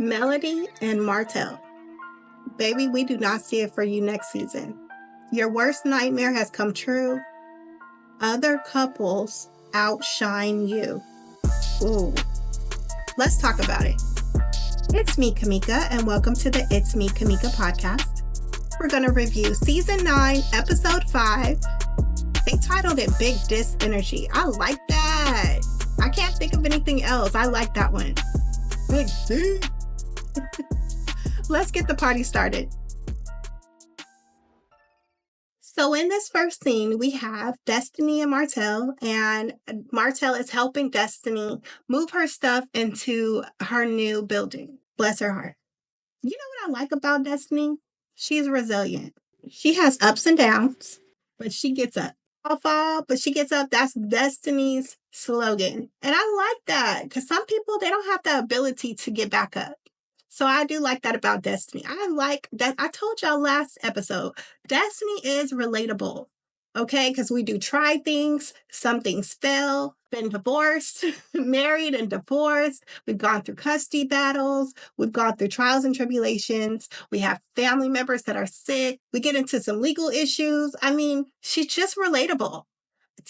Melody and Martel. Baby, we do not see it for you next season. Your worst nightmare has come true. Other couples outshine you. Ooh, let's talk about it. It's me, Kamika, and welcome to the It's Me, Kamika podcast. We're going to review season 9, episode 5. They titled it Big Dis Energy. I like that. I can't think of anything else. I like that one. Big D. Let's get the party started. So in this first scene, we have Destiny and Martel is helping Destiny move her stuff into her new building. Bless her heart. You know what I like about Destiny? She's resilient. She has ups and downs, but she gets up. Fall, but she gets up. That's Destiny's slogan. And I like that because some people, they don't have the ability to get back up. So I do like that about Destiny. I like that. I told y'all last episode, Destiny is relatable. Okay, because we do try things. Some things fail. Been divorced, married and divorced. We've gone through custody battles. We've gone through trials and tribulations. We have family members that are sick. We get into some legal issues. I mean, she's just relatable.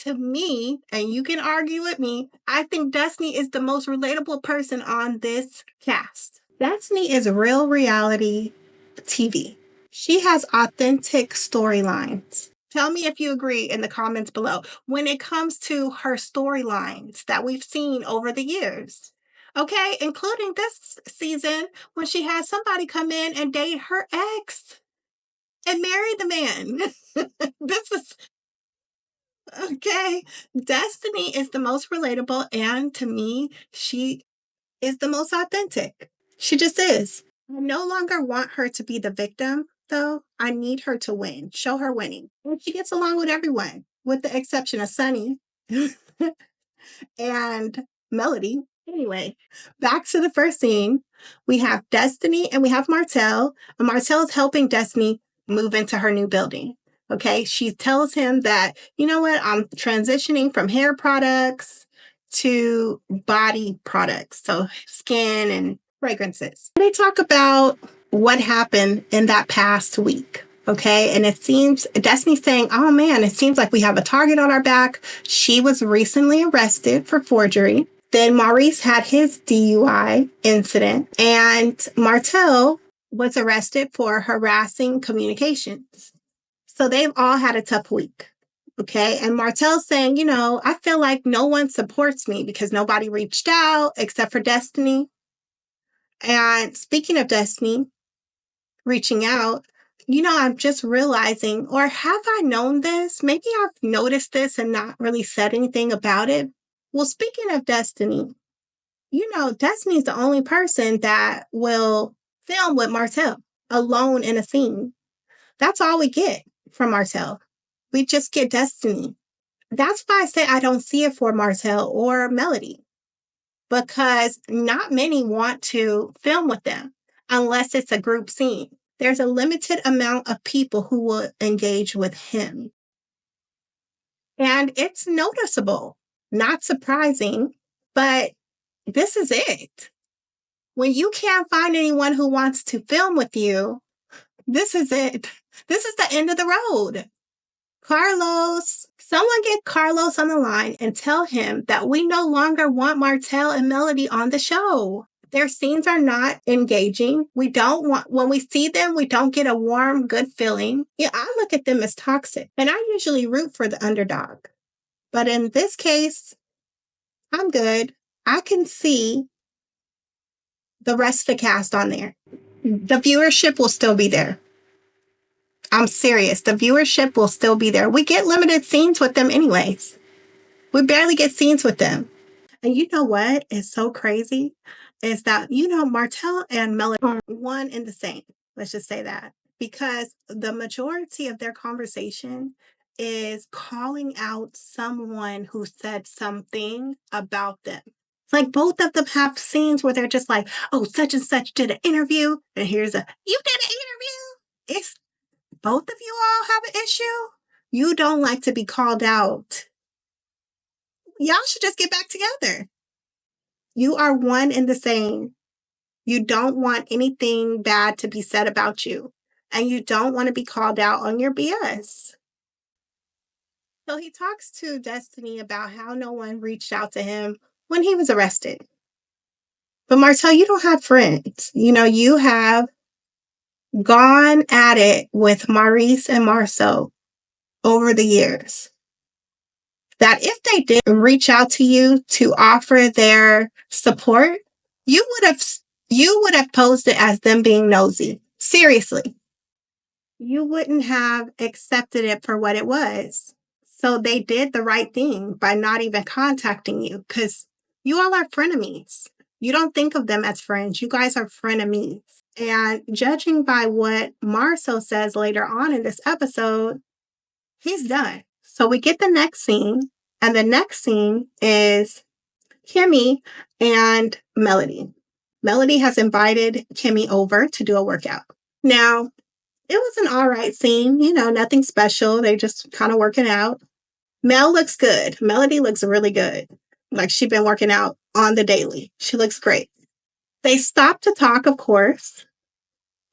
To me, and you can argue with me, I think Destiny is the most relatable person on this cast. Destiny is real reality TV. She has authentic storylines. Tell me if you agree in the comments below when it comes to her storylines that we've seen over the years. Okay, including this season when she had somebody come in and date her ex and marry the man. This is okay. Destiny is the most relatable, and to me, she is the most authentic. She just is. I no longer want her to be the victim, though. I need her to win. Show her winning. And she gets along with everyone, with the exception of Sunny and Melody. Anyway, back to the first scene. We have Destiny and we have Martel. And Martel is helping Destiny move into her new building. Okay, she tells him that, you know what, I'm transitioning from hair products to body products, so skin and fragrances. They talk about what happened in that past week. Okay, and it seems Destiny's saying, oh man, it seems like we have a target on our back. She was recently arrested for forgery. Then Maurice had his DUI incident, and Martel was arrested for harassing communications. So they've all had a tough week. Okay. And Martel's saying, you know, I feel like no one supports me because nobody reached out except for Destiny. And speaking of Destiny reaching out, you know, I'm just realizing, or have I known this? Maybe I've noticed this and not really said anything about it. Well, speaking of Destiny, you know, Destiny's the only person that will film with Martel alone in a scene. That's all we get from Martel. We just get Destiny. That's why I say I don't see it for Martel or Melody, because not many want to film with them unless it's a group scene. There's a limited amount of people who will engage with him. And it's noticeable, not surprising, but this is it. When you can't find anyone who wants to film with you, this is it. This is the end of the road. Carlos, someone get Carlos on the line and tell him that we no longer want Martel and Melody on the show. Their scenes are not engaging. We don't want, when we see them, we don't get a warm, good feeling. Yeah, I look at them as toxic, and I usually root for the underdog. But in this case, I'm good. I can see the rest of the cast on there. The viewership will still be there. I'm serious. The viewership will still be there. We get limited scenes with them anyways. We barely get scenes with them. And you know what is so crazy? Is that, you know, Martel and Melody are one and the same. Let's just say that. Because the majority of their conversation is calling out someone who said something about them. Like both of them have scenes where they're just like, oh, such and such did an interview. And here's a, you did an interview? It's both of you all have an issue. You don't like to be called out. Y'all should just get back together. You are one and the same. You don't want anything bad to be said about you, and you don't want to be called out on your BS. So he talks to Destiny about how no one reached out to him when he was arrested. But Martel, you don't have friends. You have gone at it with Maurice and Marceau over the years. That if they did reach out to you to offer their support, you would have posed it as them being nosy. Seriously. You wouldn't have accepted it for what it was. So they did the right thing by not even contacting you because you all are frenemies. You don't think of them as friends. You guys are frenemies. And judging by what Marceau says later on in this episode, he's done. So we get the next scene, and the next scene is Kimmy and Melody. Melody has invited Kimmy over to do a workout. Now, it was an all right scene, nothing special. They just kind of working out. Mel looks good. Melody looks really good. Like she's been working out on the daily. She looks great. They stop to talk, of course.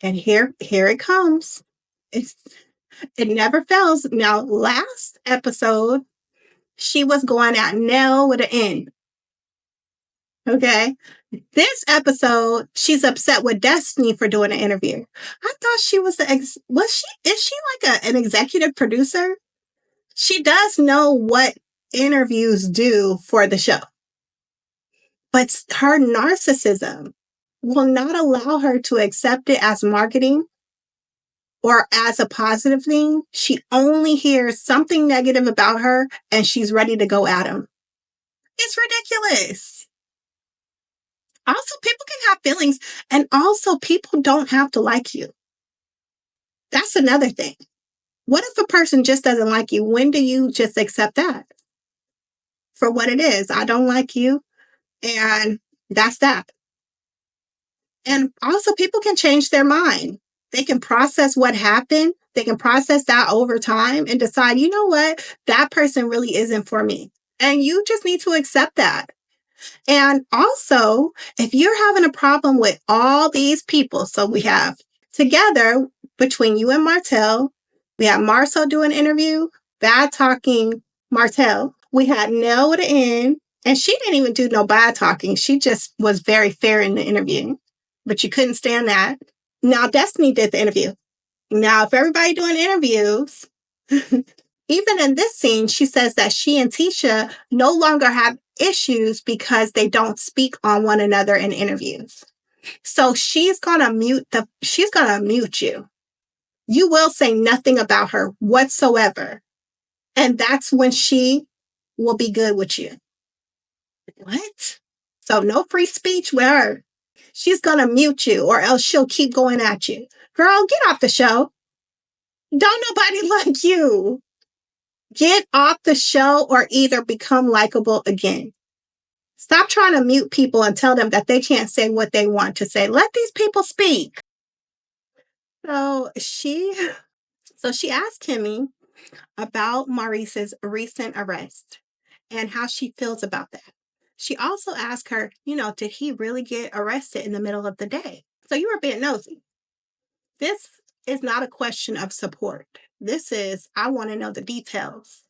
And here it comes. It never fails. Now, last episode, she was going at Nell with an N. Okay. This episode, she's upset with Destiny for doing an interview. I thought she was is she like an executive producer? She does know what interviews do for the show. But her narcissism will not allow her to accept it as marketing or as a positive thing. She only hears something negative about her and she's ready to go at him. It's ridiculous. Also, people can have feelings, and also people don't have to like you. That's another thing. What if a person just doesn't like you? When do you just accept that for what it is? I don't like you, and that's that. And also, people can change their mind. They can process what happened. They can process that over time and decide, you know what? That person really isn't for me. And you just need to accept that. And also, if you're having a problem with all these people, so we have together between you and Martel, we had Marceau do an interview, bad talking Martel. We had Nell with an N, and she didn't even do no bad talking. She just was very fair in the interview, but you couldn't stand that. Now, Destiny did the interview. Now, if everybody doing interviews, even in this scene, she says that she and Tisha no longer have issues because they don't speak on one another in interviews. So she's gonna mute you. You will say nothing about her whatsoever. And that's when she will be good with you. What? So no free speech with her. She's gonna mute you or else she'll keep going at you. Girl, get off the show. Don't nobody like you. Get off the show or either become likable again. Stop trying to mute people and tell them that they can't say what they want to say. Let these people speak. So she asked Kimmy about Maurice's recent arrest and how she feels about that. She also asked her, did he really get arrested in the middle of the day? So you were being nosy. This is not a question of support. This is, I want to know the details.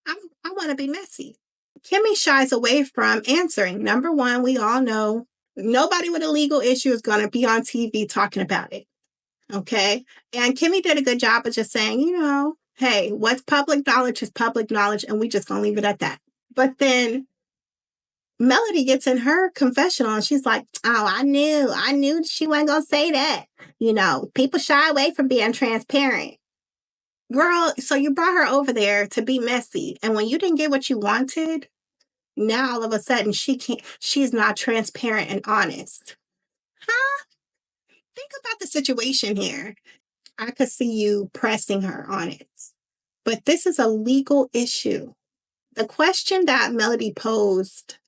I want to be messy. Kimmy shies away from answering. Number one, we all know nobody with a legal issue is going to be on TV talking about it. Okay. And Kimmy did a good job of just saying, hey, what's public knowledge is public knowledge, and we just going to leave it at that. But then Melody gets in her confessional and she's like, oh, I knew she wasn't going to say that. People shy away from being transparent. Girl, so you brought her over there to be messy. And when you didn't get what you wanted, now all of a sudden she's not transparent and honest. Huh? Think about the situation here. I could see you pressing her on it. But this is a legal issue. The question that Melody posed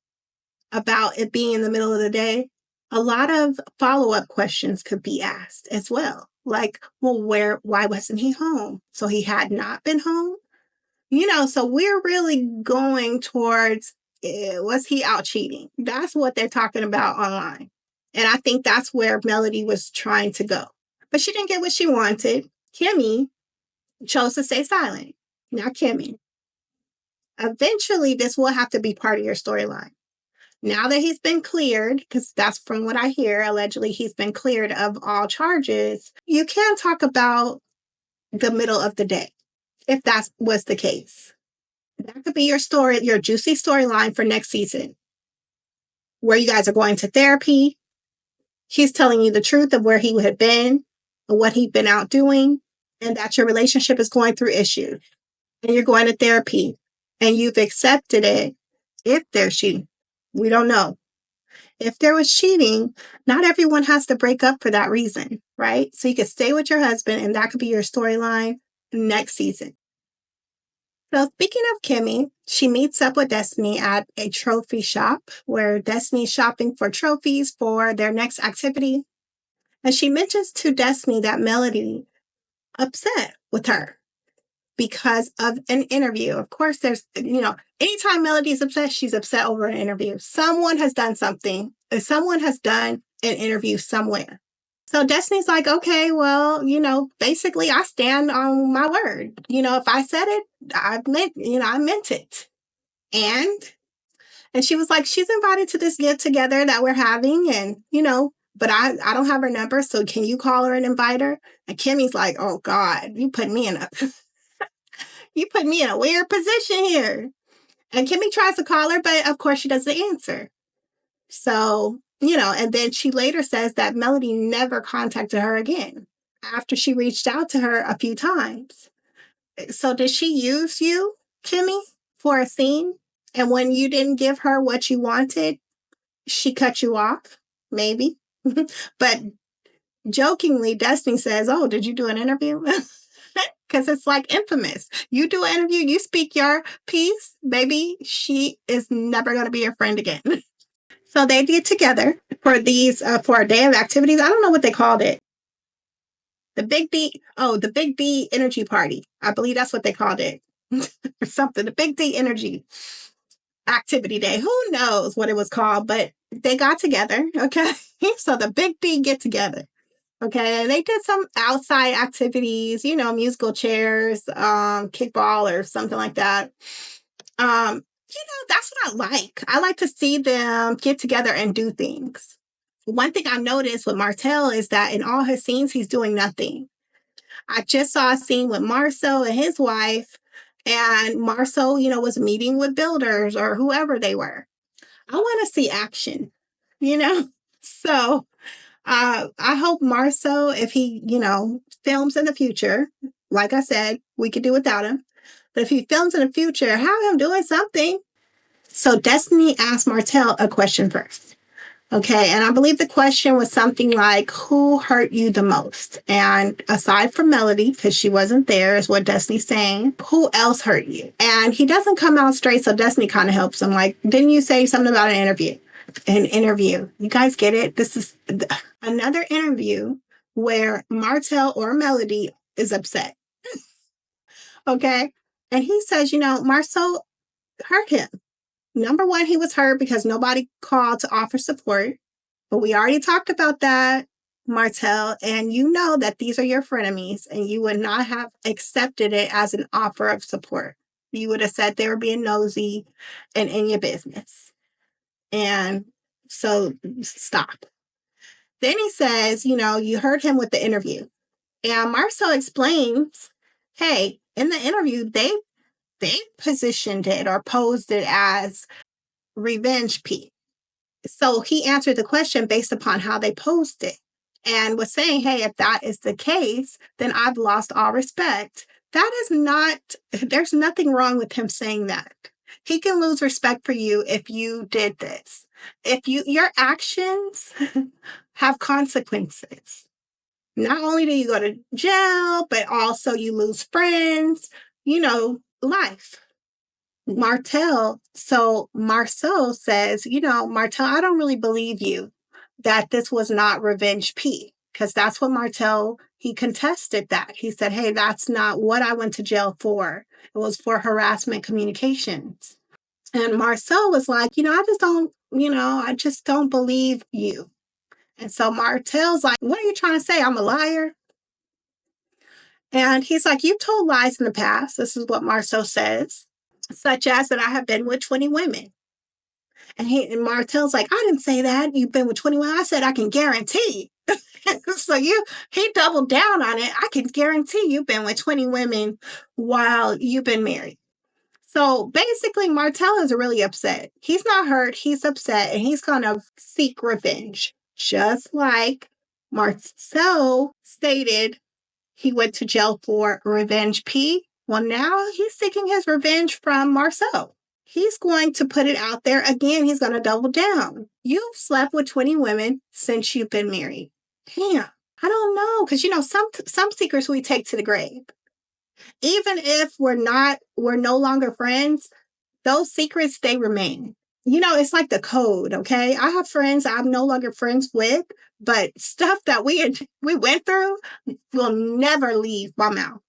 about it being in the middle of the day, a lot of follow-up questions could be asked as well. Like, well, why wasn't he home? So he had not been home? So we're really going towards, was he out cheating? That's what they're talking about online. And I think that's where Melody was trying to go. But she didn't get what she wanted. Kimmy chose to stay silent. Now, Kimmy, eventually this will have to be part of your storyline. Now that he's been cleared, because that's from what I hear, allegedly he's been cleared of all charges, you can talk about the middle of the day, if that was the case. That could be your story, your juicy storyline for next season, where you guys are going to therapy. He's telling you the truth of where he had been, what he'd been out doing, and that your relationship is going through issues. And you're going to therapy, and you've accepted it. If there's cheating, we don't know. If there was cheating, not everyone has to break up for that reason, right? So you could stay with your husband, and that could be your storyline next season. So speaking of Kimmy, she meets up with Destiny at a trophy shop where Destiny's shopping for trophies for their next activity. And she mentions to Destiny that Melody upset with her because of an interview. Of course, there's, anytime Melody is upset, she's upset over an interview. Someone has done something. Someone has done an interview somewhere. So Destiny's like, okay, well, basically I stand on my word. If I said it, I meant it. And she was like, she's invited to this get together that we're having, and but I don't have her number, so can you call her and invite her? And Kimmy's like, oh God, you put me in a weird position here. And Kimmy tries to call her, but of course she doesn't answer. So, and then she later says that Melody never contacted her again after she reached out to her a few times. So did she use you, Kimmy, for a scene? And when you didn't give her what you wanted, she cut you off? Maybe. But jokingly, Destiny says, oh, did you do an interview? Because it's like infamous. You do an interview, you speak your piece, baby, she is never going to be your friend again. So they get together for for a day of activities. I don't know what they called it. The Big D energy party. I believe that's what they called it. Or something. The Big D energy activity day. Who knows what it was called, but they got together. Okay. So the Big D get together. Okay. And they did some outside activities, musical chairs, kickball or something like that. That's what I like. I like to see them get together and do things. One thing I noticed with Martel is that in all his scenes, he's doing nothing. I just saw a scene with Marceau and his wife, and Marceau, was meeting with builders or whoever they were. I want to see action, So I hope Marceau, if he, films in the future, like I said, we could do without him. But if he films in the future, have him doing something. So Destiny asked Martel a question first. Okay, and I believe the question was something like, who hurt you the most? And aside from Melody, because she wasn't there, is what Destiny's saying, who else hurt you? And he doesn't come out straight, so Destiny kind of helps him. Like, didn't you say something about an interview? An interview. You guys get it? This is another interview where Martel or Melody is upset. Okay? And he says, Marceau hurt him. Number one, he was hurt because nobody called to offer support. But we already talked about that, Martel, and you know that these are your frenemies, and you would not have accepted it as an offer of support. You would have said they were being nosy and in your business. And so stop. Then he says, you heard him with the interview. And Marceau explains, hey, in the interview, they positioned it or posed it as revenge P. So he answered the question based upon how they posed it and was saying, hey, if that is the case, then I've lost all respect. That is not, there's nothing wrong with him saying that. He can lose respect for you if you did this. If your actions have consequences. Not only do you go to jail, but also you lose friends, life. Marceau says, Martel, I don't really believe you that this was not revenge P, because that's what Martel, he contested that. He said, hey, that's not what I went to jail for. It was for harassment communications. And Marceau was like, I just don't believe you. And so Martel's like, what are you trying to say? I'm a liar? And he's like, you've told lies in the past. This is what Marceau says, such as that I have been with 20 women. And Martel's like, I didn't say that. You've been with 20 women. I said, I can guarantee. So he doubled down on it. I can guarantee you've been with 20 women while you've been married. So basically, Martel is really upset. He's not hurt. He's upset, and he's going to seek revenge. Just like Marcel stated he went to jail for revenge P. Well, now he's seeking his revenge from Marcel. He's going to put it out there again. He's going to double down. You've slept with 20 women since you've been married. Damn. I don't know. Because, some secrets we take to the grave. Even if we're no longer friends, those secrets, they remain. It's like the code, okay? I have friends I'm no longer friends with, but stuff that we went through will never leave my mouth.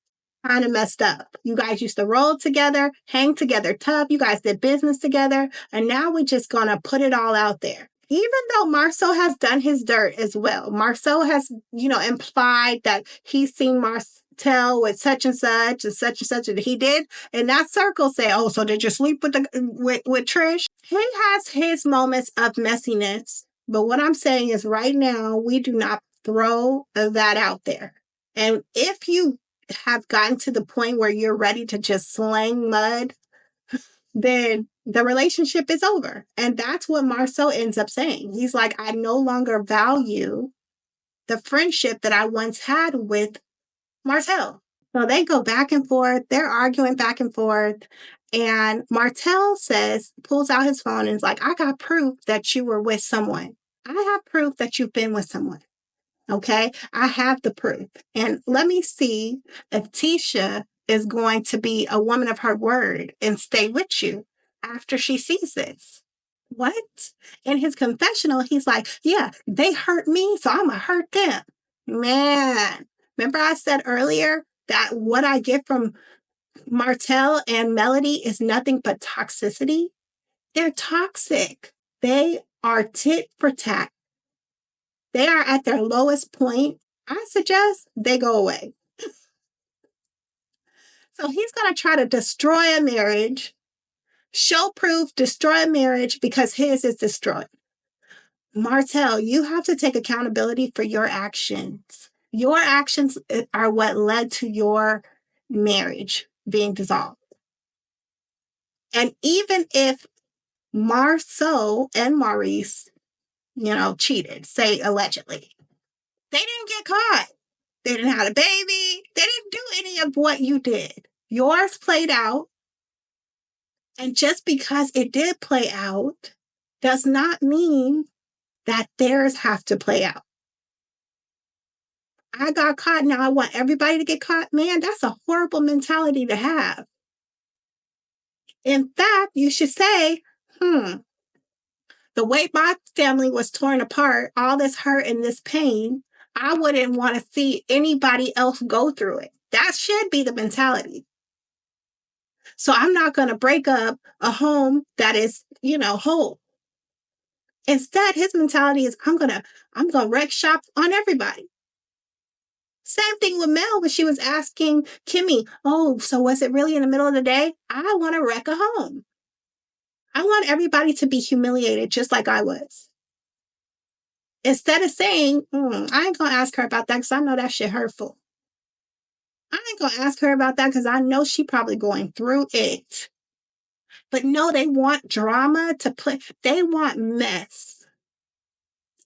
Kind of messed up. You guys used to roll together, hang together tough. You guys did business together, and now we're just going to put it all out there. Even though Marceau has done his dirt as well. Marceau has, implied that he's seen Martel with such and such and such and such, and he did. And that circle say, oh, so did you sleep with Trish? He has his moments of messiness. But what I'm saying is right now, we do not throw that out there. And if you have gotten to the point where you're ready to just slang mud, then the relationship is over. And that's what Marceau ends up saying. He's like, I no longer value the friendship that I once had with Martel. So they go back and forth. They're arguing back and forth. And Martel pulls out his phone and is like, I got proof that you were with someone. I have proof that you've been with someone. Okay, I have the proof. And let me see if Tisha is going to be a woman of her word and stay with you after she sees this. What? In his confessional, he's like, yeah, they hurt me, so I'm going to hurt them. Man, remember I said earlier that what I get from Martel and Melody is nothing but toxicity? They're toxic. They are tit for tat. They are at their lowest point. I suggest they go away. So he's going to try to destroy a marriage, show proof, destroy a marriage because his is destroyed. Martel, you have to take accountability for your actions. Your actions are what led to your marriage being dissolved. And even if Marceau and Maurice, cheated, say allegedly, they didn't get caught. They didn't have a baby. They didn't do any of what you did. Yours played out. And just because it did play out does not mean that theirs have to play out. I got caught. Now I want everybody to get caught. Man, that's a horrible mentality to have. In fact, you should say, the way my family was torn apart, all this hurt and this pain, I wouldn't want to see anybody else go through it. That should be the mentality. So I'm not going to break up a home that is, whole. Instead, his mentality is I'm going to wreck shop on everybody. Same thing with Mel when she was asking Kimmy, oh, so was it really in the middle of the day? I want to wreck a home. I want everybody to be humiliated just like I was. Instead of saying, I ain't going to ask her about that because I know that shit hurtful. I ain't going to ask her about that because I know she probably going through it. But no, they want drama to play. They want mess.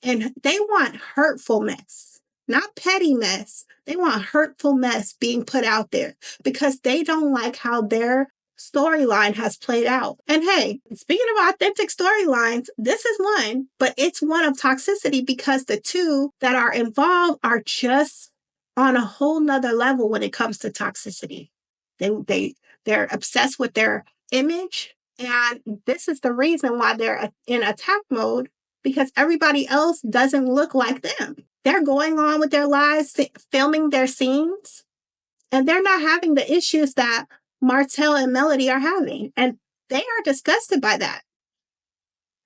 And they want hurtful mess, not petty mess. They want hurtful mess being put out there because they don't like how their storyline has played out. And hey, speaking of authentic storylines, this is one, but it's one of toxicity because the two that are involved are just on a whole nother level when it comes to toxicity. They're obsessed with their image. And this is the reason why they're in attack mode, because everybody else doesn't look like them. They're going on with their lives, filming their scenes, and they're not having the issues that Martel and Melody are having. And they are disgusted by that.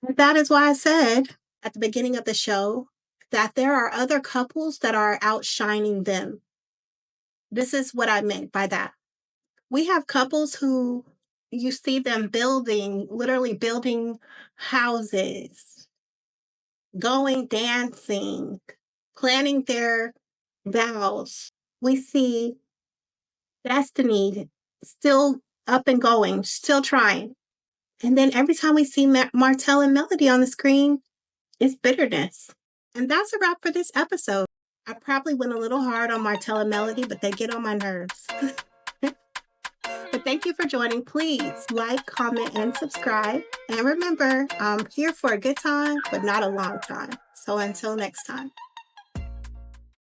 And that is why I said at the beginning of the show, that there are other couples that are outshining them. This is what I meant by that. We have couples who you see them building, literally building houses, going dancing, planning their vows. We see Destiny still up and going, still trying. And then every time we see Martel and Melody on the screen, it's bitterness. And that's a wrap for this episode. I probably went a little hard on Martel and Melody, but they get on my nerves. But thank you for joining. Please like, comment, and subscribe. And remember, I'm here for a good time, but not a long time. So until next time.